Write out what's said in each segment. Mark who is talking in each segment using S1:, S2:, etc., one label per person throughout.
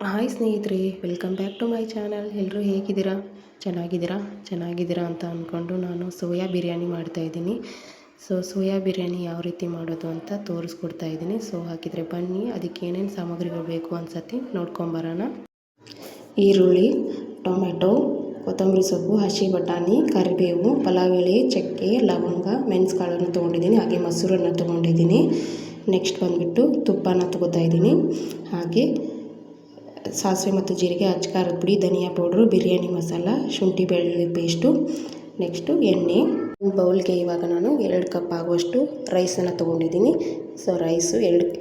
S1: Hi ಸ್ನೇಹಿತರೆ, welcome back to my channel. ಎಲ್ಲರೂ ಹೇಗಿದ್ದೀರಾ? ಚೆನ್ನಾಗಿದ್ದೀರಾ ಅಂತ ಅಂದ್ಕೊಂಡು ನಾನು ಸೋಯಾ ಬಿರಿಯಾನಿ ಮಾಡ್ತಾಯಿದ್ದೀನಿ. ಸೋಯಾ ಬಿರಿಯಾನಿ ಯಾವ ರೀತಿ ಮಾಡೋದು ಅಂತ ತೋರಿಸ್ಕೊಡ್ತಾ ಇದ್ದೀನಿ. ಹಾಗಿದ್ರೆ ಬನ್ನಿ, ಅದಕ್ಕೆ ಏನೇನು ಸಾಮಗ್ರಿಗಳು ಬೇಕು ಅನ್ಸತಿ ನೋಡ್ಕೊಂಬರೋಣ. ಈರುಳ್ಳಿ, ಟೊಮೆಟೊ, ಕೊತ್ತಂಬರಿ ಸೊಪ್ಪು, ಹಸಿ ಬಟಾಣಿ, ಕರಿಬೇವು, ಪಲಾವ್ ಎಲೆ, ಚಕ್ಕೆ, ಲವಂಗ, ಮೆಣಸುಕಾಳನ್ನು ತೊಗೊಂಡಿದ್ದೀನಿ. ಹಾಗೆ ಮೊಸರನ್ನು ತೊಗೊಂಡಿದ್ದೀನಿ. ನೆಕ್ಸ್ಟ್ ಬಂದುಬಿಟ್ಟು ತುಪ್ಪನ ತೊಗೋತಾ ಇದ್ದೀನಿ. ಹಾಗೆ ಸಾಸಿವೆ ಮತ್ತು ಜೀರಿಗೆ, ಖಾರದ ಪುಡಿ, ಧನಿಯಾ ಪೌಡ್ರು, ಬಿರಿಯಾನಿ ಮಸಾಲ, ಶುಂಠಿ ಬೆಳ್ಳುಳ್ಳಿ ಪೇಸ್ಟು, ನೆಕ್ಸ್ಟು ಎಣ್ಣೆ. ಒಂದು ಬೌಲ್ಗೆ ಇವಾಗ ನಾನು 2 ಕಪ್ ಆಗುವಷ್ಟು ರೈಸನ್ನು ತೊಗೊಂಡಿದ್ದೀನಿ. ರೈಸು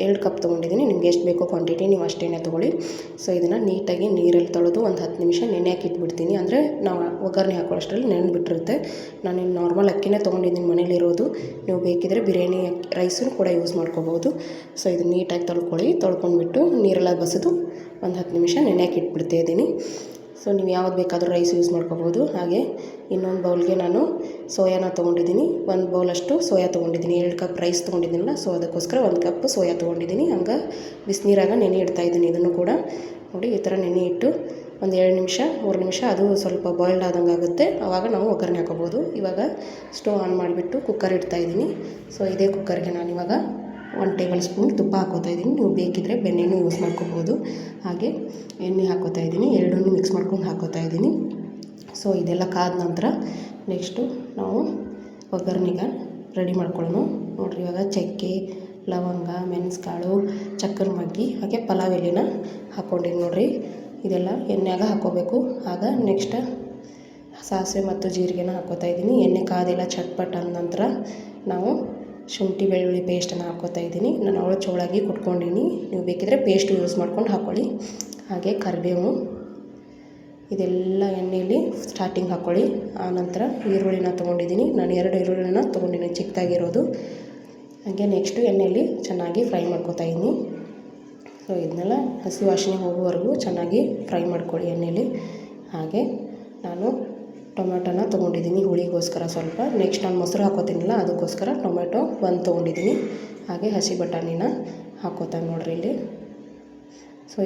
S1: ಎರಡು ಕಪ್ ತೊಗೊಂಡಿದ್ದೀನಿ. ನಿಮ್ಗೆ ಎಷ್ಟು ಬೇಕೋ ಕ್ವಾಂಟಿಟಿ ನೀವು ಅಷ್ಟೇ ತೊಗೊಳ್ಳಿ. ಇದನ್ನು ನೀಟಾಗಿ ನೀರಲ್ಲಿ ತೊಳೆದು ಒಂದು 10 ನಿಮಿಷ ನೆನೆಯೋಕೆ ಇಟ್ಬಿಡ್ತೀನಿ. ಅಂದರೆ ನಾವು ಒಗ್ಗರಣೆ ಹಾಕೊಳ್ಳೋಷ್ಟರಲ್ಲಿ ನೆನೆಬಿಟ್ಟಿರುತ್ತೆ. ನಾನು ನಾರ್ಮಲ್ ಅಕ್ಕಿನೇ ತೊಗೊಂಡಿದ್ದೀನಿ ಮನೇಲಿರೋದು. ನೀವು ಬೇಕಿದ್ರೆ ಬಿರಿಯಾನಿ ರೈಸನ್ನು ಕೂಡ ಯೂಸ್ ಮಾಡ್ಕೋಬೋದು. ಇದನ್ನು ನೀಟಾಗಿ ತೊಳ್ಕೊಂಡ್ಬಿಟ್ಟು ನೀರೆಲ್ಲ ಬಸಿದು ಒಂದು 10 ನಿಮಿಷ ನೆನೆಯೋಕೆ ಇಟ್ಬಿಡ್ತಾಯಿದ್ದೀನಿ. ನೀವು ಯಾವ್ದು ಬೇಕಾದರೂ ರೈಸ್ ಯೂಸ್ ಮಾಡ್ಕೋಬೋದು. ಹಾಗೆ ಇನ್ನೊಂದು ಬೌಲ್ಗೆ ನಾನು ಸೋಯಾನ ತೊಗೊಂಡಿದ್ದೀನಿ. 1 ಬೌಲಷ್ಟು ಸೋಯಾ ತೊಗೊಂಡಿದ್ದೀನಿ. 2 ಕಪ್ ರೈಸ್ ತೊಗೊಂಡಿದ್ದೀನಲ್ಲ, ಅದಕ್ಕೋಸ್ಕರ 1 ಕಪ್ ಸೋಯಾ ತೊಗೊಂಡಿದ್ದೀನಿ. ಹಂಗೆ ಬಿಸಿನೀರಾಗ ನೆನೆ ಇಡ್ತಾಯಿದ್ದೀನಿ. ಇದನ್ನು ಕೂಡ ನೋಡಿ, ಈ ಥರ ನೆನೆ ಇಟ್ಟು ಒಂದು 2 ನಿಮಿಷ 3 ನಿಮಿಷ ಅದು ಸ್ವಲ್ಪ ಬಾಯ್ಲ್ಡ್ ಆದಂಗೆ ಆಗುತ್ತೆ. ಆವಾಗ ನಾವು ಒಗ್ಗರಣೆ ಹಾಕೋಬೋದು. ಇವಾಗ ಸ್ಟವ್ ಆನ್ ಮಾಡಿಬಿಟ್ಟು ಕುಕ್ಕರ್ ಇಡ್ತಾಯಿದ್ದೀನಿ. ಇದೇ ಕುಕ್ಕರ್ಗೆ ನಾನಿವಾಗ 1 ಟೇಬಲ್ ಸ್ಪೂನ್ ತುಪ್ಪ ಹಾಕೋತಾ ಇದ್ದೀನಿ. ನೀವು ಬೇಕಿದ್ದರೆ ಬೆಣ್ಣೆನೂ ಯೂಸ್ ಮಾಡ್ಕೋಬೋದು. ಹಾಗೆ ಎಣ್ಣೆ ಹಾಕೋತಾ ಇದ್ದೀನಿ. ಎರಡನ್ನೂ ಮಿಕ್ಸ್ ಮಾಡ್ಕೊಂಡು ಹಾಕೋತಾ ಇದ್ದೀನಿ. ಇದೆಲ್ಲ ಕಾದ ನಂತರ ನೆಕ್ಸ್ಟು ನಾವು ಒಗ್ಗರಣೆಗೆ ರೆಡಿ ಮಾಡ್ಕೊಳ್ಳೋಣ. ನೋಡಿರಿ, ಇವಾಗ ಚಕ್ಕೆ, ಲವಂಗ, ಮೆಣಸುಕಾಳು, ಚಕ್ಕರ್ ಮಗ್ಗಿ, ಹಾಗೆ ಪಲಾವ್ ಎಲೆನ ಹಾಕ್ಕೊಂಡಿನಿ ನೋಡಿರಿ. ಇದೆಲ್ಲ ಎಣ್ಣೆಯಾಗ ಹಾಕ್ಕೋಬೇಕು. ಆಗ ನೆಕ್ಸ್ಟ್ ಸಾಸಿವೆ ಮತ್ತು ಜೀರಿಗೆನ ಹಾಕ್ಕೋತಾ ಇದ್ದೀನಿ. ಎಣ್ಣೆ ಕಾದೆಲ್ಲ ಚಟ್ಪಟ್ ಅಂದ ನಂತರ ನಾವು ಶುಂಠಿ ಬೆಳ್ಳುಳ್ಳಿ ಪೇಸ್ಟನ್ನು ಹಾಕ್ಕೋತಾ ಇದ್ದೀನಿ. ನಾನು ಅವಳು ಚೋಳಾಗಿ ಕುಟ್ಕೊಂಡಿನಿ. ನೀವು ಬೇಕಿದ್ರೆ ಪೇಸ್ಟ್ ಯೂಸ್ ಮಾಡ್ಕೊಂಡು ಹಾಕ್ಕೊಳ್ಳಿ. ಹಾಗೆ ಕರಿಬೇವು, ಇದೆಲ್ಲ ಎಣ್ಣೆಯಲ್ಲಿ ಸ್ಟಾರ್ಟಿಂಗ್ ಹಾಕ್ಕೊಳ್ಳಿ. ಆನಂತರ ಈರುಳ್ಳಿನ ತೊಗೊಂಡಿದ್ದೀನಿ. ನಾನು 2 ಈರುಳ್ಳಿನ ತೊಗೊಂಡಿದ್ದೀನಿ, ಚಿಕ್ಕದಾಗಿರೋದು. ಹಾಗೆ ನೆಕ್ಸ್ಟು ಎಣ್ಣೆಯಲ್ಲಿ ಚೆನ್ನಾಗಿ ಫ್ರೈ ಮಾಡ್ಕೋತಾ ಇದ್ದೀನಿ. ಇದನ್ನೆಲ್ಲ ಹಸಿ ವಾಸನೆ ಹೋಗುವವರೆಗೂ ಚೆನ್ನಾಗಿ ಫ್ರೈ ಮಾಡ್ಕೊಳ್ಳಿ ಎಣ್ಣೆಯಲ್ಲಿ. ಹಾಗೆ ನಾನು ಟೊಮೆಟೊನ ತೊಗೊಂಡಿದ್ದೀನಿ ಹುಳಿಗೋಸ್ಕರ ಸ್ವಲ್ಪ. ನೆಕ್ಸ್ಟ್ ನಾನು ಮೊಸರು ಹಾಕೋತೀನಲ್ಲ, ಅದಕ್ಕೋಸ್ಕರ ಟೊಮೆಟೊ 1 ತೊಗೊಂಡಿದ್ದೀನಿ. ಹಾಗೆ ಹಸಿ ಬಟಾಣಿನ ಹಾಕೋತಾ ನೋಡ್ರಿ ಇಲ್ಲಿ.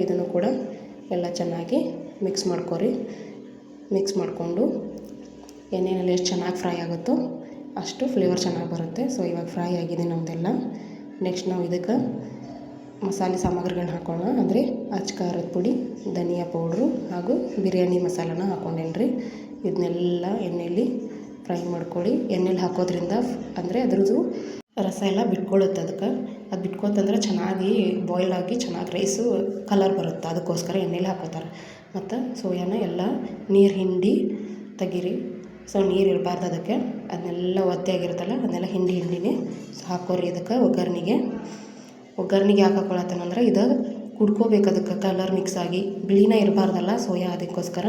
S1: ಇದನ್ನು ಕೂಡ ಎಲ್ಲ ಚೆನ್ನಾಗಿ ಮಿಕ್ಸ್ ಮಾಡ್ಕೊರಿ. ಮಿಕ್ಸ್ ಮಾಡಿಕೊಂಡು ಎಣ್ಣೆಯಲ್ಲಿ ಎಷ್ಟು ಚೆನ್ನಾಗಿ ಫ್ರೈ ಆಗುತ್ತೋ ಅಷ್ಟು ಫ್ಲೇವರ್ ಚೆನ್ನಾಗಿ ಬರುತ್ತೆ. ಇವಾಗ ಫ್ರೈ ಆಗಿದೆ ನಮ್ಮದೆಲ್ಲ. ನೆಕ್ಸ್ಟ್ ನಾವು ಇದಕ್ಕೆ ಮಸಾಲೆ ಸಾಮಗ್ರಿಗಳನ್ನ ಹಾಕೋಣ. ಅಂದರೆ ಖಾರದ ಪುಡಿ, ಧನಿಯಾ ಪೌಡ್ರು ಹಾಗೂ ಬಿರಿಯಾನಿ ಮಸಾಲನ ಹಾಕ್ಕೊಂಡೇನಿ ರೀ. ಇದನ್ನೆಲ್ಲ ಎಣ್ಣೆಯಲ್ಲಿ ಫ್ರೈ ಮಾಡ್ಕೊಳ್ಳಿ. ಎಣ್ಣೆಲಿ ಹಾಕೋದ್ರಿಂದ ಅಂದರೆ ಅದ್ರದ್ದು ರಸ ಎಲ್ಲ ಬಿಟ್ಕೊಳ್ಳುತ್ತೆ. ಅದು ಬಿಟ್ಕೊತಂದ್ರೆ ಚೆನ್ನಾಗಿ ಬಾಯ್ಲ್ ಆಗಿ ಚೆನ್ನಾಗಿ ರೈಸು ಕಲರ್ ಬರುತ್ತೆ. ಅದಕ್ಕೋಸ್ಕರ ಎಣ್ಣೆಲಿ ಹಾಕೋತಾರೆ. ಮತ್ತು ಸೋಯಾನ ಎಲ್ಲ ನೀರು ಹಿಂಡಿ ತೆಗೀರಿ. ನೀರು ಇರಬಾರ್ದು ಅದಕ್ಕೆ. ಅದನ್ನೆಲ್ಲ ಒದ್ದೆಯಾಗಿರುತ್ತಲ್ಲ, ಅದನ್ನೆಲ್ಲ ಹಿಂಡಿನೇ ಹಾಕೋರಿ ಇದಕ್ಕೆ ಒಗ್ಗರಣೆಗೆ ಯಾಕೆ ಹಾಕೊಳತ್ತೇನಂದ್ರೆ ಇದು ಕುಡ್ಕೋಬೇಕು, ಅದಕ್ಕೆ ಕಲರ್ ಮಿಕ್ಸ್ ಆಗಿ ಬಿಳಿನ ಇರಬಾರ್ದಲ್ಲ ಸೋಯಾ. ಅದಕ್ಕೋಸ್ಕರ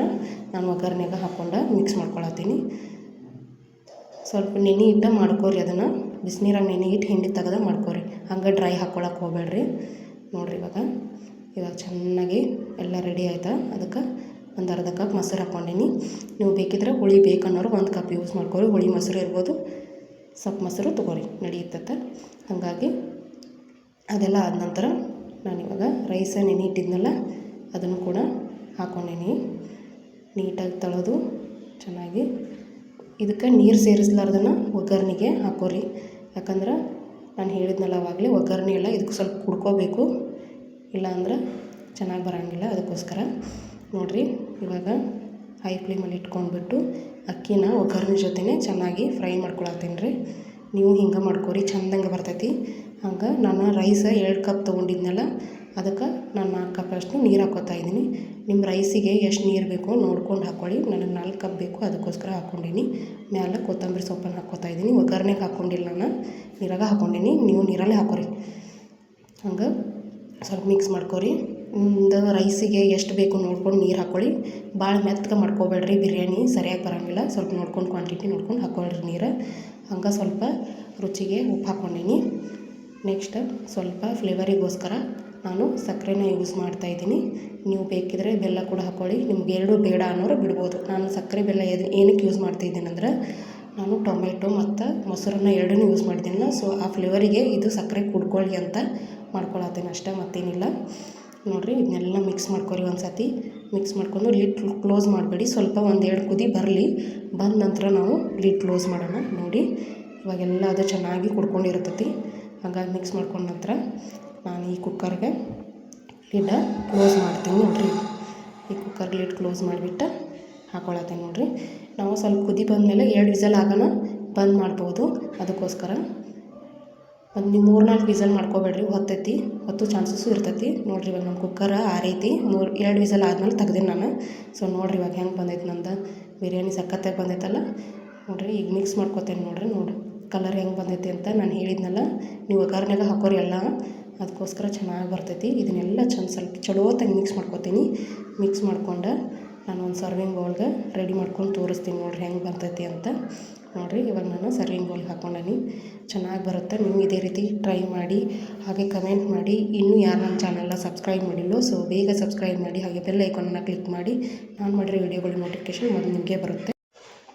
S1: ನಾನು ಒಗ್ಗರಣೆಗೆ ಹಾಕ್ಕೊಂಡು ಮಿಕ್ಸ್ ಮಾಡ್ಕೊಳತ್ತೀನಿ. ಸ್ವಲ್ಪ ನೆನೆ ಇಟ್ಟು ಮಾಡ್ಕೋರಿ. ಅದನ್ನು ಬಿಸಿನೀರಾಗ ನೆನೆ ಇಟ್ಟು ಹಿಂಡಿ ತೆಗೆದು ಮಾಡ್ಕೋರಿ. ಹಂಗೆ ಡ್ರೈ ಹಾಕ್ಕೊಳಕ್ಕೆ ಹೋಗಬೇಡ್ರಿ. ನೋಡಿರಿ, ಇವಾಗ ಚೆನ್ನಾಗಿ ಎಲ್ಲ ರೆಡಿ ಆಯಿತಾ. ಅದಕ್ಕೆ ಒಂದು ಅರ್ಧ ಕಪ್ ಮೊಸರು ಹಾಕ್ಕೊಂಡೀನಿ. ನೀವು ಬೇಕಿದ್ರೆ ಹುಳಿ ಬೇಕನ್ನೋರು 1 ಕಪ್ ಯೂಸ್ ಮಾಡ್ಕೊರಿ. ಹುಳಿ ಮೊಸರು ಇರ್ಬೋದು, ಸ್ವಲ್ಪ ಮೊಸರು ತೊಗೊರಿ, ನಡೆಯುತ್ತೆ. ಹಾಗಾಗಿ ಅದೆಲ್ಲ ಆದ ನಂತರ ನಾನಿವಾಗ ರೈಸ ನೆನೆ ಇಟ್ಟಿದ್ನಲ್ಲ, ಅದನ್ನು ಕೂಡ ಹಾಕ್ಕೊಂಡೀನಿ. ನೀಟಾಗಿ ತೊಳೆದು ಚೆನ್ನಾಗಿ ಇದಕ್ಕೆ ನೀರು ಸೇರಿಸ್ಲಾರ್ದನ್ನ ಒಗ್ಗರಣೆಗೆ ಹಾಕೋರಿ. ಯಾಕಂದ್ರೆ ನಾನು ಹೇಳಿದ್ನಲ್ಲ ಆವಾಗಲೇ, ಒಗ್ಗರಣೆ ಎಲ್ಲ ಇದಕ್ಕೆ ಸ್ವಲ್ಪ ಕುಡ್ಕೋಬೇಕು, ಇಲ್ಲಾಂದ್ರೆ ಚೆನ್ನಾಗಿ ಬರೋಂಗಿಲ್ಲ. ಅದಕ್ಕೋಸ್ಕರ ನೋಡಿರಿ, ಇವಾಗ ಹೈ ಫ್ಲೇಮಲ್ಲಿ ಇಟ್ಕೊಂಡ್ಬಿಟ್ಟು ಅಕ್ಕಿನ ಒಗ್ಗರಣೆ ಜೊತೆನೇ ಚೆನ್ನಾಗಿ ಫ್ರೈ ಮಾಡ್ಕೊಳತ್ತೀನಿ ರೀ. ನೀವು ಹಿಂಗೆ ಮಾಡ್ಕೊರಿ, ಚೆಂದಂಗೆ ಬರ್ತೈತಿ. ಹಂಗೆ ನಾನು ರೈಸ 2 ಕಪ್ ತೊಗೊಂಡಿದ್ನಲ್ಲ, ಅದಕ್ಕೆ ನಾನು 4 ಕಪ್ ಅಷ್ಟು ನೀರು ಹಾಕ್ಕೋತಾ ಇದ್ದೀನಿ. ನಿಮ್ಮ ರೈಸಿಗೆ ಎಷ್ಟು ನೀರು ಬೇಕೋ ನೋಡ್ಕೊಂಡು ಹಾಕ್ಕೊಳ್ಳಿ. ನನಗೆ 4 ಕಪ್ ಬೇಕು, ಅದಕ್ಕೋಸ್ಕರ ಹಾಕ್ಕೊಂಡೀನಿ. ಮೇಲೆ ಕೊತ್ತಂಬರಿ ಸೊಪ್ಪನ್ನು ಹಾಕ್ಕೋತಾ ಇದ್ದೀನಿ. ಒಗ್ಗರಣೆಗೆ ಹಾಕ್ಕೊಂಡಿಲ್ಲ, ನಾನು ನೀರಾಗ ಹಾಕ್ಕೊಂಡೀನಿ. ನೀವು ನೀರಲ್ಲೇ ಹಾಕೋರಿ. ಹಂಗೆ ಸ್ವಲ್ಪ ಮಿಕ್ಸ್ ಮಾಡ್ಕೊರಿ. ನಿಮ್ದು ರೈಸಿಗೆ ಎಷ್ಟು ಬೇಕು ನೋಡ್ಕೊಂಡು ನೀರು ಹಾಕ್ಕೊಳ್ಳಿ. ಭಾಳ ಮೆತ್ತಗೆ ಮಾಡ್ಕೋಬೇಡ್ರಿ, ಬಿರಿಯಾನಿ ಸರಿಯಾಗಿ ಬರೋಂಗಿಲ್ಲ. ಸ್ವಲ್ಪ ನೋಡ್ಕೊಂಡು ಕ್ವಾಂಟಿಟಿ ನೋಡ್ಕೊಂಡು ಹಾಕ್ಕೊಳ್ರಿ ನೀರು. ಹಂಗೆ ಸ್ವಲ್ಪ ರುಚಿಗೆ ಉಪ್ಪು ಹಾಕ್ಕೊಂಡೀನಿ. ನೆಕ್ಸ್ಟ್ ಸ್ವಲ್ಪ ಫ್ಲೇವರಿಗೋಸ್ಕರ ನಾನು ಸಕ್ಕರೆನ ಯೂಸ್ ಮಾಡ್ತಾಯಿದ್ದೀನಿ. ನೀವು ಬೇಕಿದ್ರೆ ಬೆಲ್ಲ ಕೂಡ ಹಾಕ್ಕೊಳ್ಳಿ. ನಿಮ್ಗೆ 2 ಬೇಡ ಅನ್ನೋರು ಬಿಡ್ಬೋದು. ನಾನು ಸಕ್ಕರೆ ಬೆಲ್ಲ ಏನಕ್ಕೆ ಯೂಸ್ ಮಾಡ್ತಾಯಿದ್ದೀನಂದ್ರೆ, ನಾನು ಟೊಮೆಟೊ ಮತ್ತು ಮೊಸರನ್ನ 2 ಯೂಸ್ ಮಾಡಿದ್ದೀನಲ್ಲ, ಆ ಫ್ಲೇವರಿಗೆ ಇದು ಸಕ್ಕರೆ ಕುಡ್ಕೊಳ್ಳಿ ಅಂತ ಮಾಡ್ಕೊಳತ್ತೀನಿ ಅಷ್ಟೇ, ಮತ್ತೇನಿಲ್ಲ. ನೋಡಿರಿ ಇದನ್ನೆಲ್ಲ ಮಿಕ್ಸ್ ಮಾಡ್ಕೊರಿ ಒಂದು ಸತಿ ಮಿಕ್ಸ್ ಮಾಡ್ಕೊಂಡು ಲಿಡ್ ಕ್ಲೋಸ್ ಮಾಡಬೇಡಿ. ಸ್ವಲ್ಪ ಒಂದೆರಡು ಕುದಿ ಬರಲಿ, ಬಂದ ನಂತರ ನಾವು ಲಿಡ್ ಕ್ಲೋಸ್ ಮಾಡೋಣ. ನೋಡಿ ಇವಾಗೆಲ್ಲ ಅದು ಚೆನ್ನಾಗಿ ಕುಡ್ಕೊಂಡಿರ್ತೈತಿ. ಹಾಗಾಗಿ ಮಿಕ್ಸ್ ಮಾಡ್ಕೊಂಡ ನಂತರ ನಾನು ಈ ಕುಕ್ಕರ್ಗೆ ಲಿಡ್ಡ ಕ್ಲೋಸ್ ಮಾಡ್ತೀನಿ. ನೋಡಿರಿ ಈ ಕುಕ್ಕರ್ ಲಿಡ್ ಕ್ಲೋಸ್ ಮಾಡಿಬಿಟ್ಟು ಹಾಕ್ಕೊಳತ್ತೆ. ನೋಡಿರಿ ನಾವು ಸ್ವಲ್ಪ ಕುದಿ ಬಂದಮೇಲೆ 2 ವಿಸಲ್ ಆಗೋಣ ಬಂದ್ ಮಾಡ್ಬೋದು. ಅದಕ್ಕೋಸ್ಕರ ಒಂದು ನೀವು 3-4 ವಿಸಲ್ ಮಾಡ್ಕೋಬೇಡ್ರಿ, ಹೊತ್ತು ಚಾನ್ಸಸ್ಸು ಇರ್ತೈತಿ. ನೋಡಿರಿ ಇವಾಗ ನಮ್ಮ ಕುಕ್ಕರ್ ಆರೈತಿ. 2 ವಿಸಲ್ ಆದಮೇಲೆ ತೆಗ್ದೀನಿ ನಾನು. ಸೊ ನೋಡಿರಿ ಇವಾಗ ಹೆಂಗೆ ಬಂದೈತೆ ನಂದು ಬಿರಿಯಾನಿ, ಸಖತ್ತಾಗಿ ಬಂದೈತಲ್ಲ. ನೋಡಿರಿ ಈಗ ಮಿಕ್ಸ್ ಮಾಡ್ಕೊತೇನೆ. ನೋಡಿ ಕಲರ್ ಹೆಂಗೆ ಬಂದೈತಿ ಅಂತ ನಾನು ಹೇಳಿದ್ನಲ್ಲ, ನೀವು ಒಗ್ಗರಣೆಗೆ ಹಾಕೋರಿ ಎಲ್ಲ, ಅದಕ್ಕೋಸ್ಕರ ಚೆನ್ನಾಗಿ ಬರ್ತೈತಿ. ಇದನ್ನೆಲ್ಲ ಸ್ವಲ್ಪ ಚಲೋತ್ತಾಗಿ ಮಿಕ್ಸ್ ಮಾಡ್ಕೊತೀನಿ. ಮಿಕ್ಸ್ ಮಾಡ್ಕೊಂಡು ನಾನು ಒಂದು ಸರ್ವಿಂಗ್ ಬೌಲ್ಗೆ ರೆಡಿ ಮಾಡ್ಕೊಂಡು ತೋರಿಸ್ತೀನಿ. ನೋಡಿರಿ ಹೆಂಗೆ ಬರ್ತೈತಿ ಅಂತ. ನೋಡಿರಿ ಇವಾಗ ನಾನು ಸರ್ವಿಂಗ್ ಬೌಲ್ಗೆ ಹಾಕ್ಕೊಂಡೀನಿ. ಚೆನ್ನಾಗಿ ಬರುತ್ತೆ. ನೀವು ಇದೇ ರೀತಿ ಟ್ರೈ ಮಾಡಿ, ಹಾಗೆ ಕಮೆಂಟ್ ಮಾಡಿ. ಇನ್ನೂ ಯಾರು ನನ್ನ ಚಾನಲ್ನ ಸಬ್ಸ್ಕ್ರೈಬ್ ಮಾಡಿಲ್ಲೋ ಸೊ ಬೇಗ ಸಬ್ಸ್ಕ್ರೈಬ್ ಮಾಡಿ, ಹಾಗೆ ಬೆಲ್ ಐಕಾನನ್ನು ಕ್ಲಿಕ್ ಮಾಡಿ. ನಾನು ಮಾಡಿರೋ ವಿಡಿಯೋಗಳ ನೋಟಿಫಿಕೇಷನ್ ಮೊದಲು ನಿಮಗೆ ಬರುತ್ತೆ.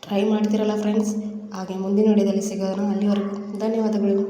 S1: ಟ್ರೈ ಮಾಡ್ತಿರಲ್ಲ ಫ್ರೆಂಡ್ಸ್. ಹಾಗೆ ಮುಂದಿನ ವಿಡಿಯೋದಲ್ಲಿ ಸಿಗೋಣ. ಅಲ್ಲಿವರೆಗೂ ಧನ್ಯವಾದಗಳು.